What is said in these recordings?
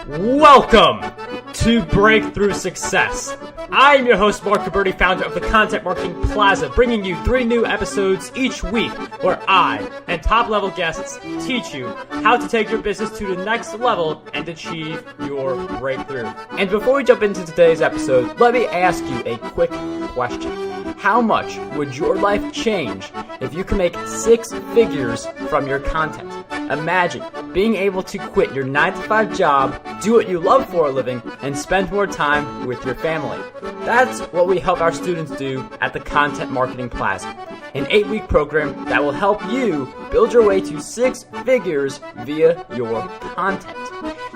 Welcome to Breakthrough Success. I am your host, Marc Guberti, founder of the Content Marketing Plaza, bringing you 3 new episodes each week where I and top-level guests teach you how to take your business to the next level and achieve your breakthrough. And before we jump into today's episode, let me ask you a quick question. How much would your life change if you could make 6 figures from your content? Imagine being able to quit your 9-to-5 job, do what you love for a living, and spend more time with your family. That's what we help our students do at the Content Marketing Plaza, an 8-week program that will help you build your way to 6 figures via your content.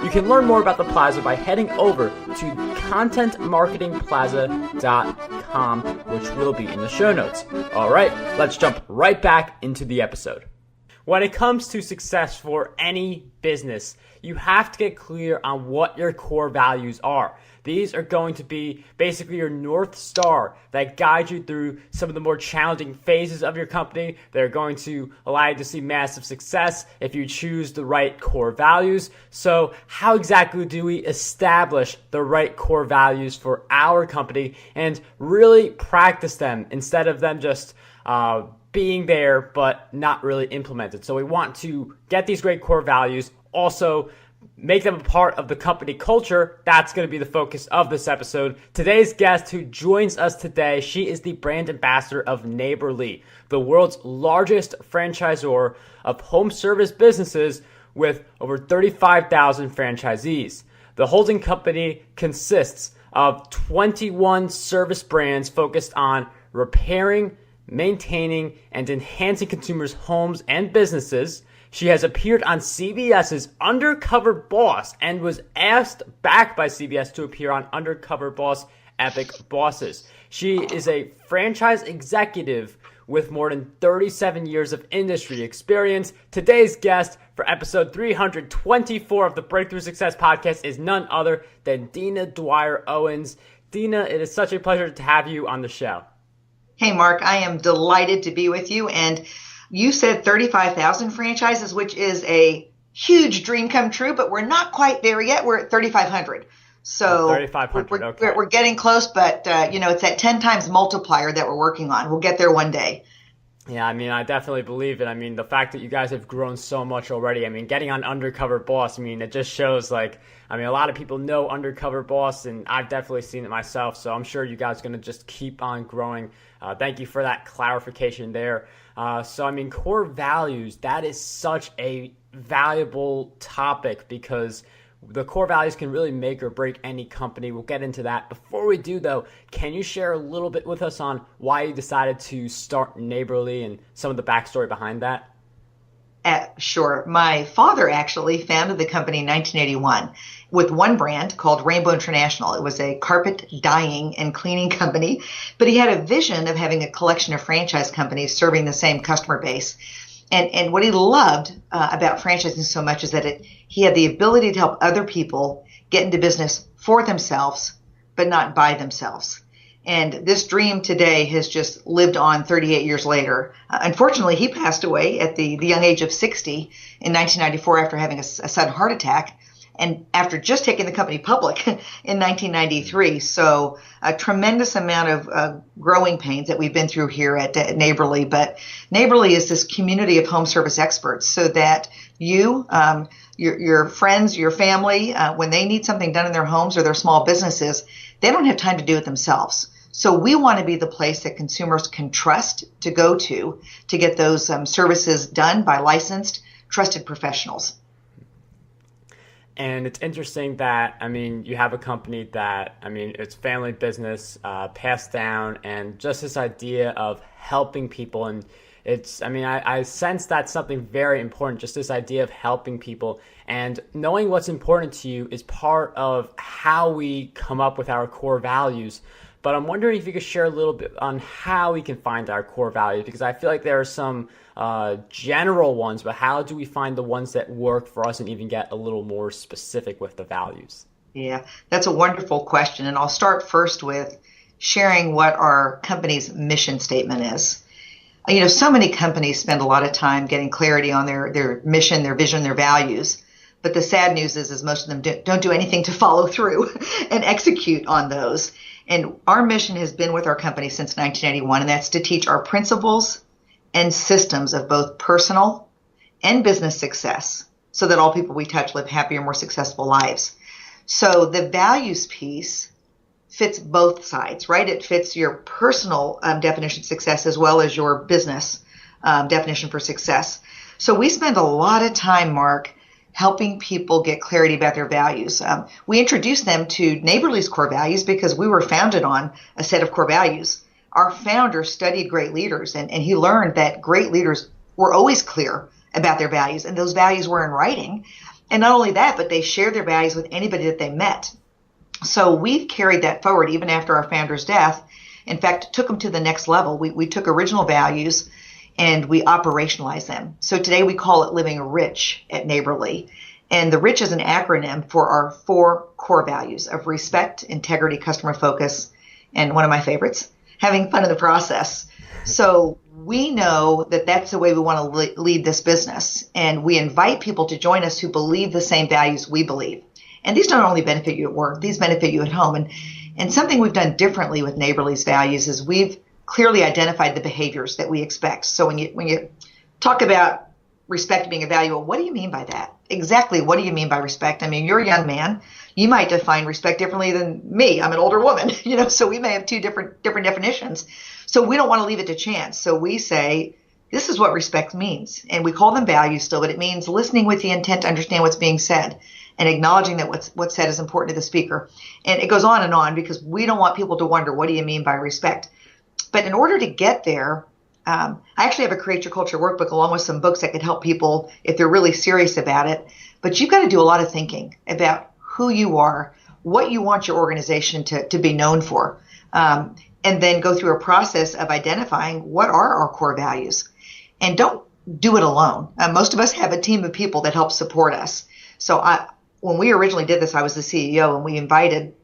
You can learn more about the Plaza by heading over to contentmarketingplaza.com, which will be in the show notes. All right, let's jump right back into the episode. When it comes to success for any business, you have to get clear on what your core values are. These are going to be basically your North Star that guide you through some of the more challenging phases of your company. They're going to allow you to see massive success if you choose the right core values. So how exactly do we establish the right core values for our company and really practice them instead of them just being there but not really implemented? So we want to get these great core values, also make them a part of the company culture. That's going to be the focus of this episode. Today's guest who joins us today, she is the brand ambassador of Neighborly, the world's largest franchisor of home service businesses with over 35,000 franchisees. The holding company consists of 21 service brands focused on repairing, maintaining, and enhancing consumers' homes and businesses. She has appeared on CBS's Undercover Boss and was asked back by CBS to appear on Undercover Boss Epic Bosses. She is a franchise executive with more than 37 years of industry experience. Today's guest for episode 324 of the Breakthrough Success Podcast is none other than Dina Dwyer-Owens. Dina, it is such a pleasure to have you on the show. Hey, Mark, I am delighted to be with you. And you said 35,000 franchises, which is a huge dream come true, but we're not quite there yet. We're at 3,500. So 3,500, okay. We're getting close, but it's that 10 times multiplier that we're working on. We'll get there one day. Yeah, I mean, I definitely believe it. I mean, the fact that you guys have grown so much already, I mean, getting on Undercover Boss, I mean, it just shows a lot of people know Undercover Boss, and I've definitely seen it myself, so I'm sure you guys are going to just keep on growing. Thank you for that clarification there. Core values, that is such a valuable topic because the core values can really make or break any company. We'll get into that. Before we do, though, can you share a little bit with us on why you decided to start Neighborly and some of the backstory behind that? Sure. My father actually founded the company in 1981 with one brand called Rainbow International. It was a carpet dyeing and cleaning company, but he had a vision of having a collection of franchise companies serving the same customer base. And what he loved about franchising so much is that he had the ability to help other people get into business for themselves, but not by themselves. And this dream today has just lived on 38 years later. Unfortunately, he passed away at the young age of 60 in 1994 after having a sudden heart attack and after just taking the company public in 1993. So a tremendous amount of growing pains that we've been through here at Neighborly. But Neighborly is this community of home service experts so that you, your friends, your family, when they need something done in their homes or their small businesses, they don't have time to do it themselves. So we want to be the place that consumers can trust to go to get those services done by licensed, trusted professionals. And it's interesting that, you have a company that, it's family business, passed down, and just this idea of helping people. And it's, I sense that's something very important, just this idea of helping people. And knowing what's important to you is part of how we come up with our core values. But I'm wondering if you could share a little bit on how we can find our core values, because I feel like there are some general ones, but how do we find the ones that work for us and even get a little more specific with the values? Yeah, that's a wonderful question. And I'll start first with sharing what our company's mission statement is. So many companies spend a lot of time getting clarity on their mission, their vision, their values. But the sad news is most of them don't do anything to follow through and execute on those. And our mission has been with our company since 1981, and that's to teach our principles and systems of both personal and business success so that all people we touch live happier, more successful lives. So the values piece fits both sides, right? It fits your personal definition of success as well as your business definition for success. So we spend a lot of time, Mark, helping people get clarity about their values. We introduced them to Neighborly's core values because we were founded on a set of core values. Our founder studied great leaders, and he learned that great leaders were always clear about their values, and those values were in writing. And not only that, but they shared their values with anybody that they met. So we've carried that forward even after our founder's death. In fact, took them to the next level. We took original values and we operationalized them. So today we call it living rich at Neighborly. And the rich is an acronym for our 4 core values of respect, integrity, customer focus, and one of my favorites, having fun in the process. So we know that that's the way we want to lead this business. And we invite people to join us who believe the same values we believe. And these don't only benefit you at work, these benefit you at home. And something we've done differently with Neighborly's values is we've clearly identified the behaviors that we expect. So when you talk about respect being a value, well, what do you mean by that? Exactly, what do you mean by respect? I mean, you're a young man. You might define respect differently than me. I'm an older woman, so we may have 2 different definitions. So we don't want to leave it to chance. So we say, this is what respect means. And we call them values still, but it means listening with the intent to understand what's being said and acknowledging that what's said is important to the speaker. And it goes on because we don't want people to wonder, what do you mean by respect? But in order to get there, I actually have a Create Your Culture workbook along with some books that could help people if they're really serious about it. But you've got to do a lot of thinking about who you are, what you want your organization to be known for, and then go through a process of identifying what are our core values. And don't do it alone. Most of us have a team of people that help support us. So when we originally did this, I was the CEO, and we invited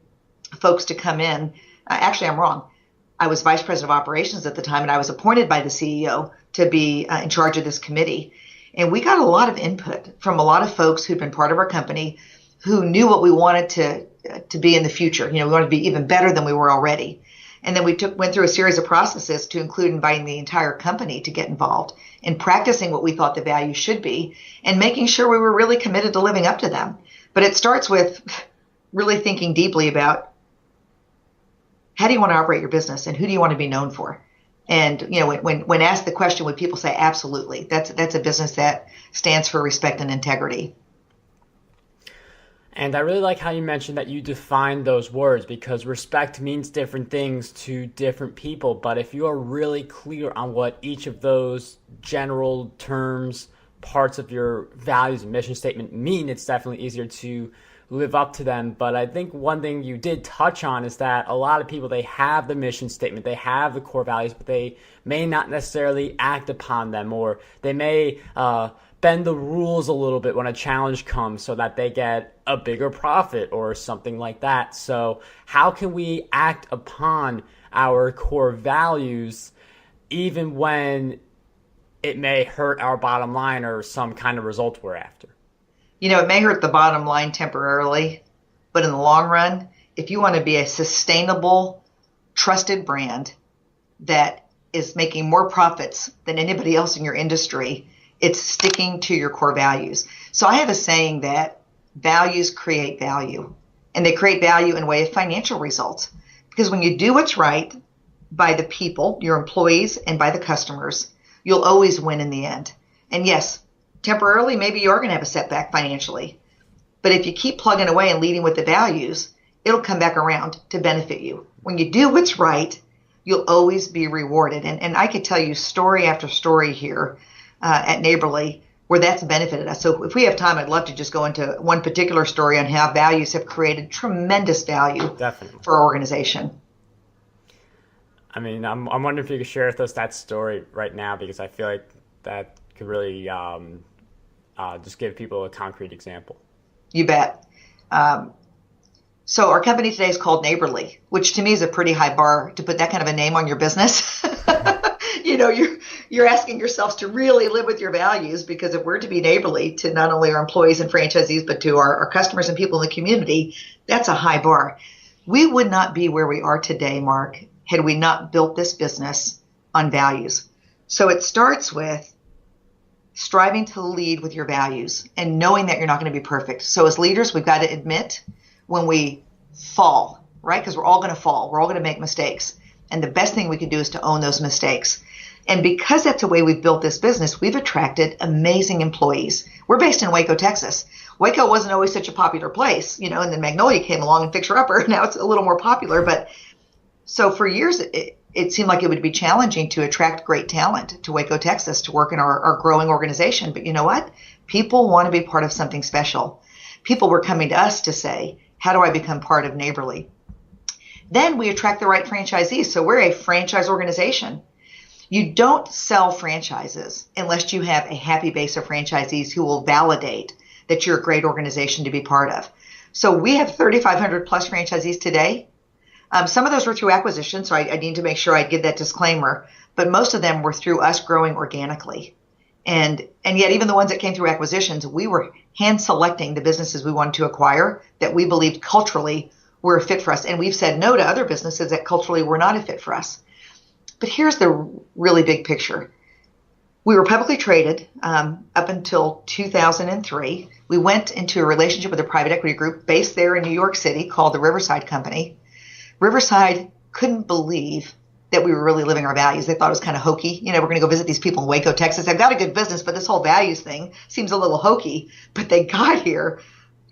folks to come in. Actually, I'm wrong. I was vice president of operations at the time, and I was appointed by the CEO to be in charge of this committee. And we got a lot of input from a lot of folks who'd been part of our company who knew what we wanted to be in the future. We wanted to be even better than we were already. And then we went through a series of processes to include inviting the entire company to get involved in practicing what we thought the values should be and making sure we were really committed to living up to them. But it starts with really thinking deeply about, how do you want to operate your business and who do you want to be known for? And, when asked the question, would people say, absolutely, that's a business that stands for respect and integrity. And I really like how you mentioned that you define those words, because respect means different things to different people. But if you are really clear on what each of those general terms, parts of your values and mission statement mean, it's definitely easier to live up to them. But I think one thing you did touch on is that a lot of people, they have the mission statement, they have the core values, but they may not necessarily act upon them, or they may bend the rules a little bit when a challenge comes so that they get a bigger profit or something like that. So how can we act upon our core values even when it may hurt our bottom line or some kind of result we're after? It may hurt the bottom line temporarily, but in the long run, if you want to be a sustainable, trusted brand that is making more profits than anybody else in your industry, it's sticking to your core values. So I have a saying that values create value, and they create value in way of financial results. Because when you do what's right by the people, your employees, and by the customers, you'll always win in the end. And yes, temporarily, maybe you're going to have a setback financially. But if you keep plugging away and leading with the values, it'll come back around to benefit you. When you do what's right, you'll always be rewarded. And I could tell you story after story here at Neighborly where that's benefited us. So if we have time, I'd love to just go into one particular story on how values have created tremendous value Definitely. For our organization. I mean, I'm wondering if you could share with us that story right now, because I feel like that could really just give people a concrete example. You bet. So our company today is called Neighborly, which to me is a pretty high bar to put that kind of a name on your business. you're asking yourselves to really live with your values, because if we're to be neighborly to not only our employees and franchisees, but to our customers and people in the community, that's a high bar. We would not be where we are today, Mark, had we not built this business on values. So it starts with striving to lead with your values and knowing that you're not going to be perfect. So as leaders, we've got to admit when we fall, right? Because we're all going to fall. We're all going to make mistakes. And the best thing we can do is to own those mistakes. And because that's the way we've built this business, we've attracted amazing employees. We're based in Waco, Texas. Waco wasn't always such a popular place, and then Magnolia came along and Fixer Upper. Now it's a little more popular. But so for years, it seemed like it would be challenging to attract great talent to Waco, Texas, to work in our growing organization. But you know what? People want to be part of something special. People were coming to us to say, how do I become part of Neighborly? Then we attract the right franchisees. So we're a franchise organization. You don't sell franchises unless you have a happy base of franchisees who will validate that you're a great organization to be part of. So we have 3,500 plus franchisees today. Some of those were through acquisition, so I need to make sure I give that disclaimer. But most of them were through us growing organically. And yet even the ones that came through acquisitions, we were hand selecting the businesses we wanted to acquire that we believed culturally were a fit for us. And we've said no to other businesses that culturally were not a fit for us. But here's the really big picture. We were publicly traded up until 2003. We went into a relationship with a private equity group based there in New York City called the Riverside Company. Riverside couldn't believe that we were really living our values. They thought it was kind of hokey. We're going to go visit these people in Waco, Texas. They've got a good business, but this whole values thing seems a little hokey. But they got here,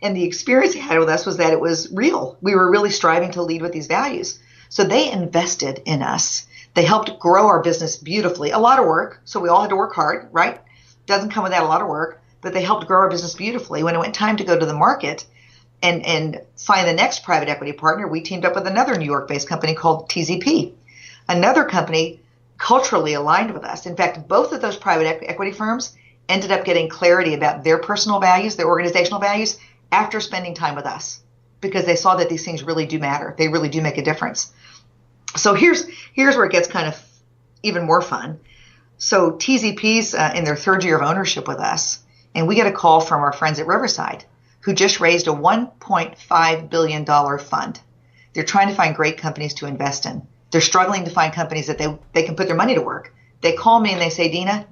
and the experience they had with us was that it was real. We were really striving to lead with these values. So they invested in us. They helped grow our business beautifully. A lot of work, so we all had to work hard, right? Doesn't come without a lot of work, but they helped grow our business beautifully. When it went time to go to the market and find the next private equity partner, we teamed up with another New York-based company called TZP, another company culturally aligned with us. In fact, both of those private equity firms ended up getting clarity about their personal values, their organizational values, after spending time with us, because they saw that these things really do matter. They really do make a difference. So here's where it gets kind of even more fun. So TZP's in their third year of ownership with us, and we get a call from our friends at Riverside, who just raised a $1.5 billion fund. They're trying to find great companies to invest in. They're struggling to find companies that they can put their money to work. They call me and they say, Dina,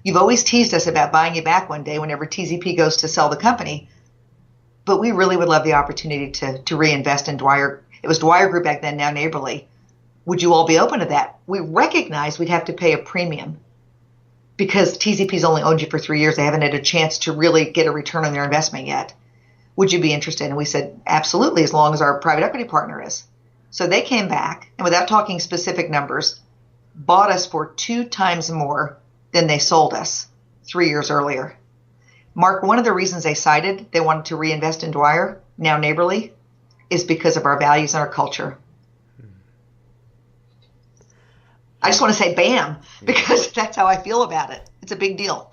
you've always teased us about buying you back one day whenever TZP goes to sell the company, but we really would love the opportunity to reinvest in Dwyer. It was Dwyer Group back then, now Neighborly. Would you all be open to that? We recognize we'd have to pay a premium because TZP's only owned you for 3 years. They haven't had a chance to really get a return on their investment yet. Would you be interested? And we said, absolutely, as long as our private equity partner is. So they came back, and without talking specific numbers, bought us for 2 times more than they sold us 3 years earlier. Mark, one of the reasons they cited they wanted to reinvest in Dwyer, now Neighborly, is because of our values and our culture. I just want to say bam, because that's how I feel about it. It's a big deal.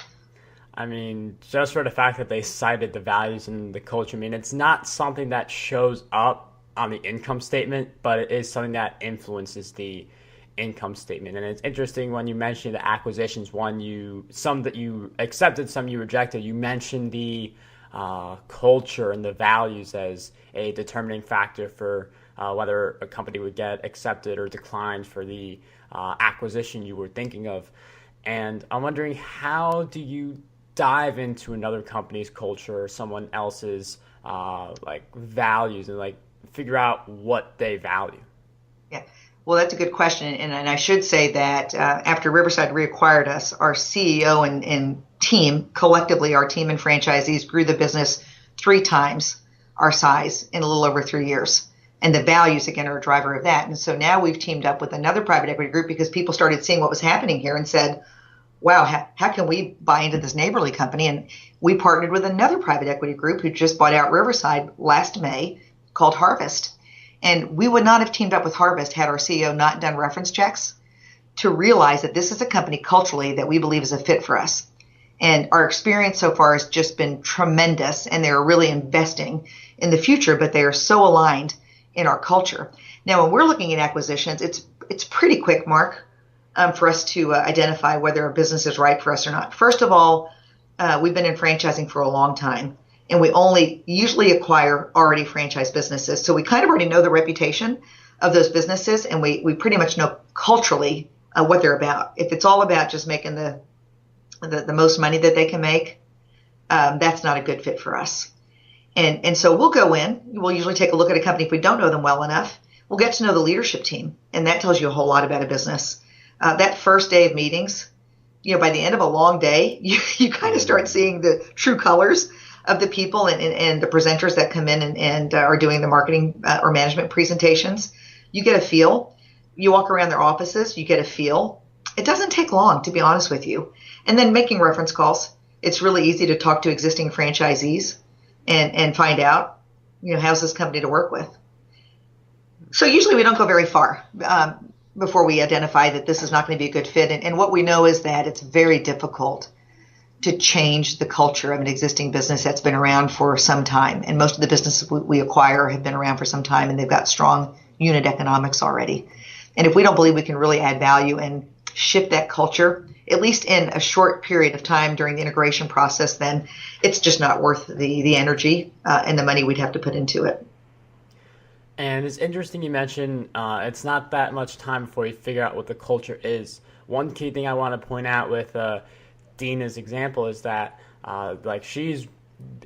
I mean, just for the fact that they cited the values and the culture, I mean, it's not something that shows up on the income statement, but it is something that influences the income statement. And it's interesting when you mentioned the acquisitions, some that you accepted, some you rejected. You mentioned the culture and the values as a determining factor for whether a company would get accepted or declined for the acquisition you were thinking of. And I'm wondering, how do you dive into another company's culture or someone else's values and figure out what they value? Yeah, well, that's a good question. And I should say that after Riverside reacquired us, our CEO and team, collectively our team and franchisees, grew the business 3 times our size in a little over 3 years. And the values, again, are a driver of that. And so now we've teamed up with another private equity group because people started seeing what was happening here and said, wow, how can we buy into this Neighborly company? And we partnered with another private equity group who just bought out Riverside last May called Harvest. And we would not have teamed up with Harvest had our CEO not done reference checks to realize that this is a company culturally that we believe is a fit for us. And our experience so far has just been tremendous, and they're really investing in the future, but they are so aligned in our culture. Now, when we're looking at acquisitions, it's pretty quick, Mark. for us to identify whether a business is right for us or not. First of all, we've been in franchising for a long time, and we only usually acquire already franchised businesses. So we kind of already know the reputation of those businesses, and we pretty much know culturally what they're about. If it's all about just making the most money that they can make, that's not a good fit for us. And so we'll go in. We'll usually take a look at a company if we don't know them well enough. We'll get to know the leadership team, and that tells you a whole lot about a business. That first day of meetings, by the end of a long day, you kind of start seeing the true colors of the people and the presenters that come in and are doing the marketing or management presentations. You get a feel. You walk around their offices, you get a feel. It doesn't take long, to be honest with you. And then making reference calls. It's really easy to talk to existing franchisees and find out, how's this company to work with. So usually we don't go very far before we identify that this is not going to be a good fit. And what we know is that it's very difficult to change the culture of an existing business that's been around for some time. And most of the businesses we acquire have been around for some time, and they've got strong unit economics already. And if we don't believe we can really add value and shift that culture, at least in a short period of time during the integration process, then it's just not worth the energy and the money we'd have to put into it. And it's interesting you mentioned it's not that much time before you figure out what the culture is. One key thing I want to point out with Dina's example is that she's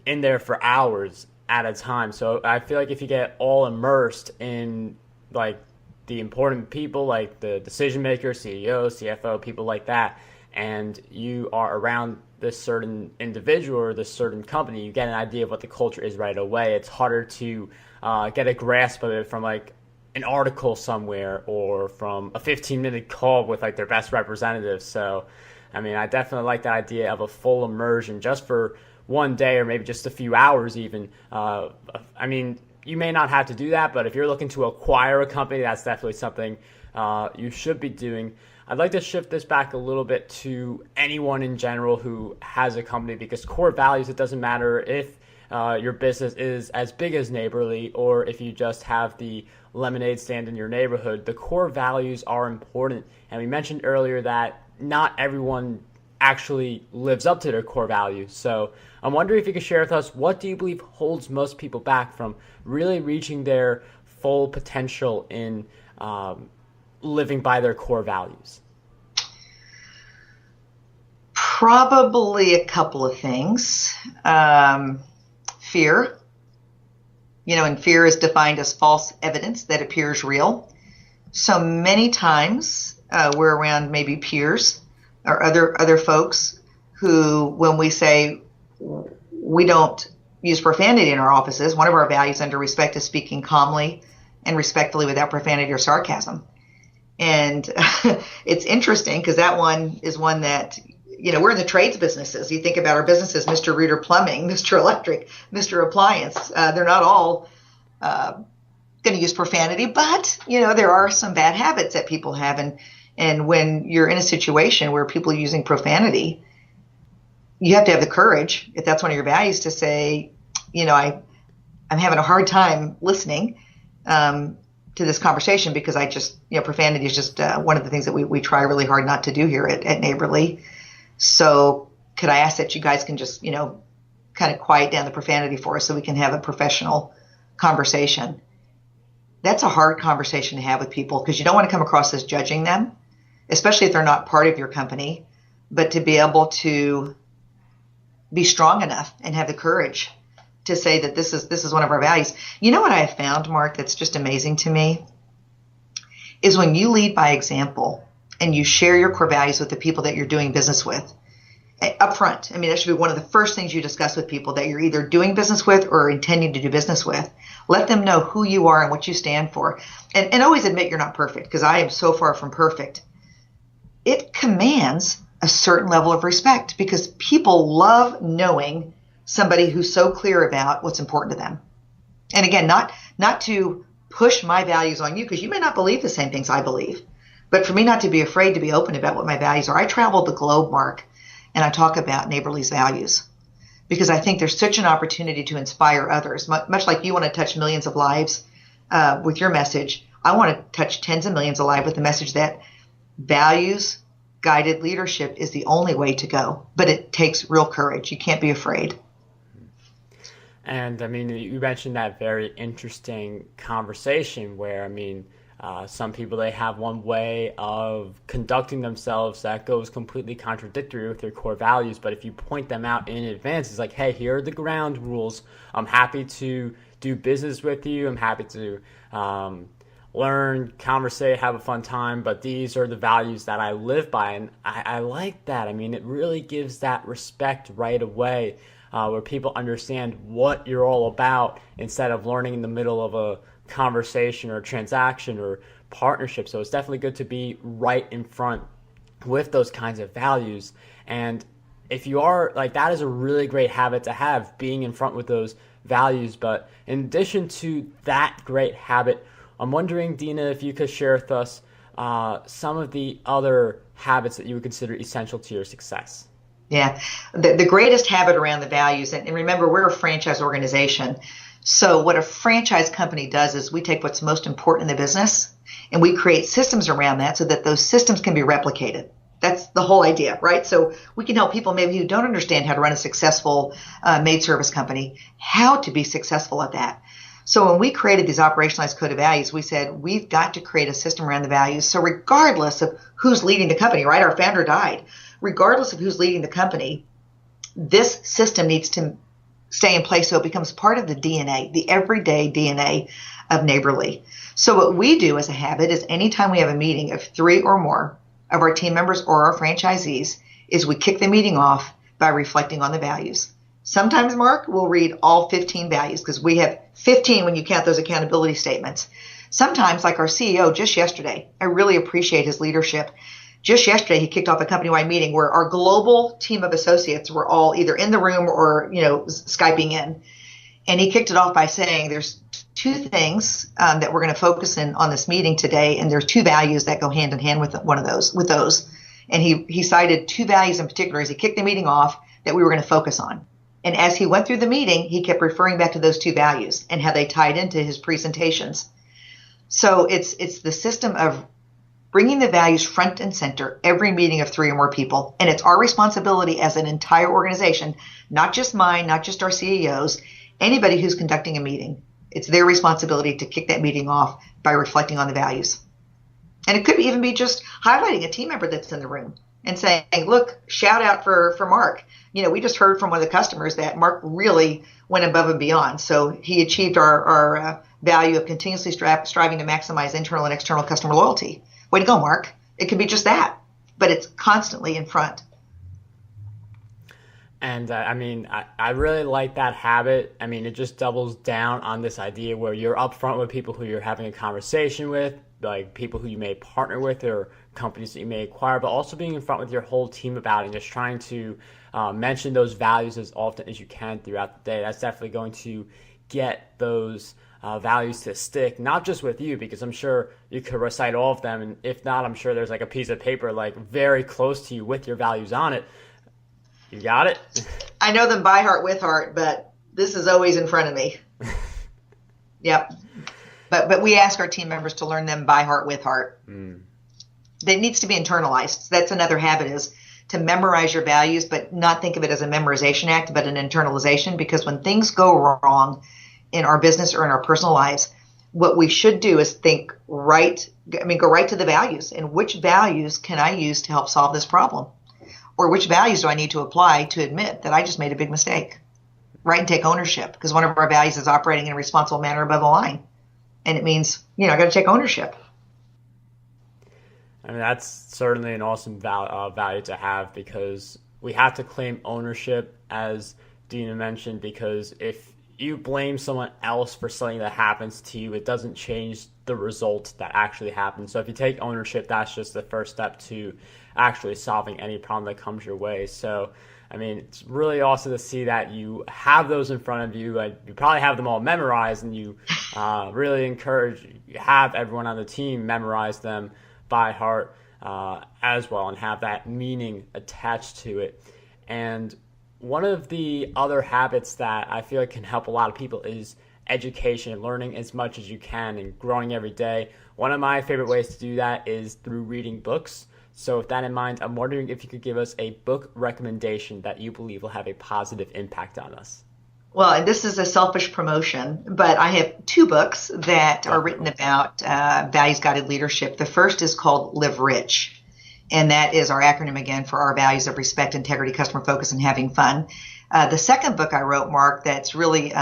in there for hours at a time. So I feel like if you get all immersed in the important people, like the decision maker, CEO, CFO, people like that, and you are around this certain individual or this certain company, you get an idea of what the culture is right away. It's harder to get a grasp of it from an article somewhere or from a 15-minute call with their best representative. So, I definitely like the idea of a full immersion just for one day or maybe just a few hours even. You may not have to do that, but if you're looking to acquire a company, that's definitely something you should be doing. I'd like to shift this back a little bit to anyone in general who has a company, because core values, it doesn't matter if your business is as big as Neighborly or if you just have the lemonade stand in your neighborhood. The core values are important. And we mentioned earlier that not everyone actually lives up to their core values. So I'm wondering if you could share with us, what do you believe holds most people back from really reaching their full potential in living by their core values? Probably a couple of things. Fear. And fear is defined as false evidence that appears real. So many times we're around maybe peers or other folks who, when we say we don't use profanity in our offices, one of our values under respect is speaking calmly and respectfully without profanity or sarcasm. And it's interesting because that one is one that, we're in the trades businesses. You think about our businesses, Mr. Reader Plumbing, Mr. Electric, Mr. Appliance. They're not all going to use profanity, but, there are some bad habits that people have. And when you're in a situation where people are using profanity, you have to have the courage, if that's one of your values, to say, I'm having a hard time listening to this conversation because profanity is just one of the things that we try really hard not to do here at Neighborly. So could I ask that you guys can just, kind of quiet down the profanity for us so we can have a professional conversation? That's a hard conversation to have with people because you don't want to come across as judging them, especially if they're not part of your company, but to be able to be strong enough and have the courage to say that this is one of our values. You know what I have found, Marc, that's just amazing to me is when you lead by example and you share your core values with the people that you're doing business with up front. That should be one of the first things you discuss with people that you're either doing business with or intending to do business with. Let them know who you are and what you stand for. And always admit you're not perfect, because I am so far from perfect. It commands a certain level of respect because people love knowing somebody who's so clear about what's important to them. And again, not to push my values on you, because you may not believe the same things I believe, but for me not to be afraid to be open about what my values are. I travel the globe, Marc, and I talk about Neighborly's values because I think there's such an opportunity to inspire others. Much like you want to touch millions of lives with your message, I want to touch tens of millions of lives with the message that values guided leadership is the only way to go, but it takes real courage. You can't be afraid. And I mean, you mentioned that very interesting conversation where, I mean, some people, they have one way of conducting themselves that goes completely contradictory with their core values. But if you point them out in advance, it's like, hey, here are the ground rules. I'm happy to do business with you. I'm happy to learn, conversate, have a fun time. But these are the values that I live by. And I like that. I mean, it really gives that respect right away, where people understand what you're all about instead of learning in the middle of a conversation or transaction or partnership. So it's definitely good to be right in front with those kinds of values. And if you are like, that is a really great habit to have, being in front with those values. But in addition to that great habit, I'm wondering, Dina, if you could share with us some of the other habits that you would consider essential to your success. Yeah, the greatest habit around the values, and remember, we're a franchise organization. So what a franchise company does is we take what's most important in the business and we create systems around that so that those systems can be replicated. That's the whole idea, right? So we can help people maybe who don't understand how to run a successful maid service company, how to be successful at that. So when we created these operationalized code of values, we said we've got to create a system around the values. So regardless of who's leading the company, right? Our founder died. Regardless of who's leading the company, this system needs to stay in place so it becomes part of the DNA, the everyday DNA of Neighborly. So what we do as a habit is anytime we have a meeting of 3 or more of our team members or our franchisees, is we kick the meeting off by reflecting on the values. Sometimes, Marc, we'll read all 15 values because we have 15 when you count those accountability statements. Sometimes, like our CEO just yesterday, I really appreciate his leadership. Just yesterday, he kicked off a company-wide meeting where our global team of associates were all either in the room or, Skyping in. And he kicked it off by saying there's 2 things that we're going to focus in on this meeting today. And there's 2 values that go hand in hand with those. And he cited 2 values in particular as he kicked the meeting off that we were going to focus on. And as he went through the meeting, he kept referring back to those 2 values and how they tied into his presentations. So it's the system of bringing the values front and center every meeting of 3 or more people. And it's our responsibility as an entire organization, not just mine, not just our CEOs, anybody who's conducting a meeting. It's their responsibility to kick that meeting off by reflecting on the values. And it could even be just highlighting a team member that's in the room and saying, look, shout out for Marc. We just heard from one of the customers that Marc really went above and beyond. So he achieved our value of continuously striving to maximize internal and external customer loyalty. Way to go, Marc. It could be just that, but it's constantly in front. And I really like that habit. I mean, it just doubles down on this idea where you're upfront with people who you're having a conversation with, like people who you may partner with or companies that you may acquire, but also being in front with your whole team about it and just trying to mention those values as often as you can throughout the day. That's definitely going to get those values to stick, not just with you, because I'm sure you could recite all of them. And if not, I'm sure there's like a piece of paper like very close to you with your values on it. You got it? I know them by heart, with heart, but this is always in front of me. Yep. But we ask our team members to learn them by heart, with heart. That needs to be internalized. So that's another habit, is to memorize your values, but not think of it as a memorization act, but an internalization. Because when things go wrong in our business or in our personal lives, what we should do is go right to the values. And which values can I use to help solve this problem? Or which values do I need to apply to admit that I just made a big mistake? Right, and take ownership, because one of our values is operating in a responsible manner above the line. And it means, I got to take ownership. I mean, that's certainly an awesome value to have, because we have to claim ownership, as Dina mentioned, because if you blame someone else for something that happens to you, it doesn't change the result that actually happens. So if you take ownership, that's just the first step to actually solving any problem that comes your way. So, I mean, it's really awesome to see that you have those in front of you. You probably have them all memorized, and you really have everyone on the team memorize them by heart as well, and have that meaning attached to it. And one of the other habits that I feel like can help a lot of people is education, learning as much as you can and growing every day. One of my favorite ways to do that is through reading books. So with that in mind, I'm wondering if you could give us a book recommendation that you believe will have a positive impact on us. Well, and this is a selfish promotion, but I have two books that are written about values-guided leadership. The first is called Live Rich, and that is our acronym again for our values of respect, integrity, customer focus, and having fun. The second book I wrote, Mark, that's really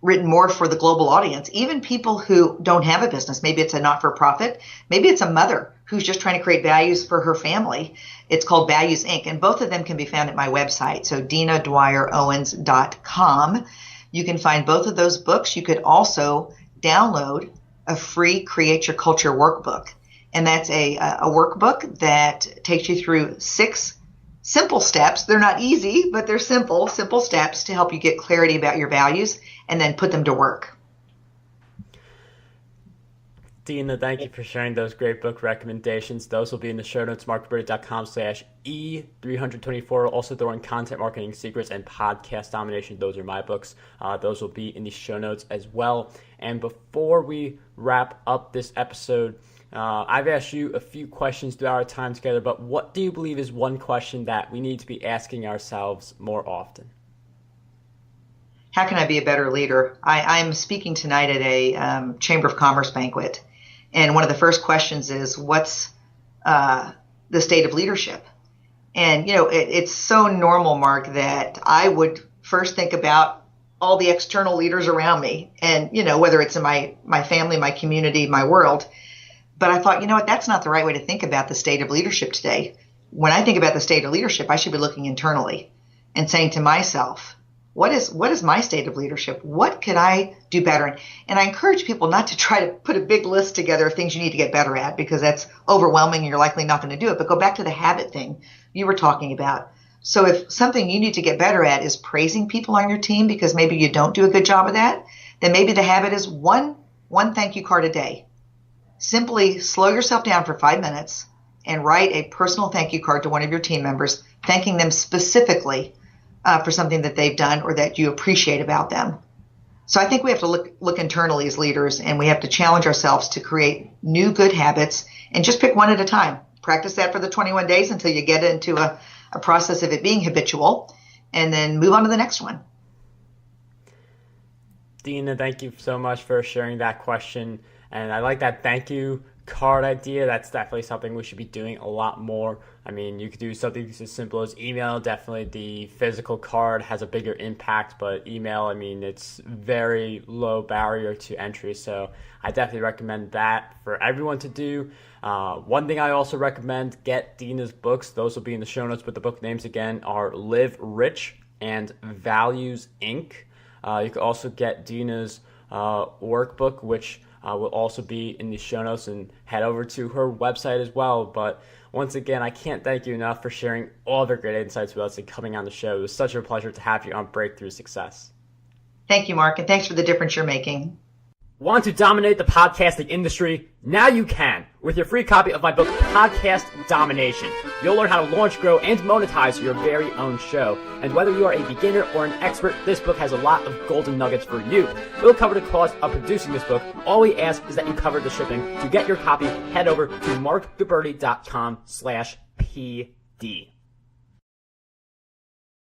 written more for the global audience, even people who don't have a business. Maybe it's a not-for-profit. Maybe it's a mother who's just trying to create values for her family. It's called Values Inc., and both of them can be found at my website, so DinaDwyer-Owens.com. You can find both of those books. You could also download a free Create Your Culture workbook, and that's a workbook that takes you through 6 simple steps. They're not easy, but they're simple steps to help you get clarity about your values and then put them to work. Dina, thank you for sharing those great book recommendations. Those will be in the show notes, marcguberti.com/E324. Also throw in Content Marketing Secrets and Podcast Domination. Those are my books. Those will be in the show notes as well. And before we wrap up this episode, I've asked you a few questions throughout our time together, but what do you believe is one question that we need to be asking ourselves more often? How can I be a better leader? I'm speaking tonight at a Chamber of Commerce banquet, and one of the first questions is, what's the state of leadership? And, it's so normal, Mark, that I would first think about all the external leaders around me and, whether it's in my family, my community, my world. But I thought, that's not the right way to think about the state of leadership today. When I think about the state of leadership, I should be looking internally and saying to myself, what is my state of leadership? What could I do better? And I encourage people not to try to put a big list together of things you need to get better at, because that's overwhelming and you're likely not going to do it. But go back to the habit thing you were talking about. So if something you need to get better at is praising people on your team because maybe you don't do a good job of that, then maybe the habit is one thank you card a day. Simply slow yourself down for 5 minutes and write a personal thank you card to one of your team members, thanking them specifically for something that they've done or that you appreciate about them. So I think we have to look internally as leaders, and we have to challenge ourselves to create new good habits and just pick one at a time. Practice that for the 21 days until you get into a process of it being habitual, and then move on to the next one. Dina, thank you so much for sharing that question. And I like that thank you card idea. That's definitely something we should be doing a lot more. I mean, you could do something as simple as email. Definitely the physical card has a bigger impact, but email, I mean, it's very low barrier to entry. So I definitely recommend that for everyone to do. One thing I also recommend, get Dina's books. Those will be in the show notes, but the book names again are Live Rich and Values Inc. You can also get Dina's workbook, which will also be in the show notes, and head over to her website as well. But once again, I can't thank you enough for sharing all of your great insights with us and coming on the show. It was such a pleasure to have you on Breakthrough Success. Thank you, Mark, and thanks for the difference you're making. Want to dominate the podcasting industry? Now you can with your free copy of my book, Podcast Domination. You'll learn how to launch, grow, and monetize your very own show. And whether you are a beginner or an expert, this book has a lot of golden nuggets for you. We'll cover the cost of producing this book. All we ask is that you cover the shipping. To get your copy, head over to marcguberti.com/PD.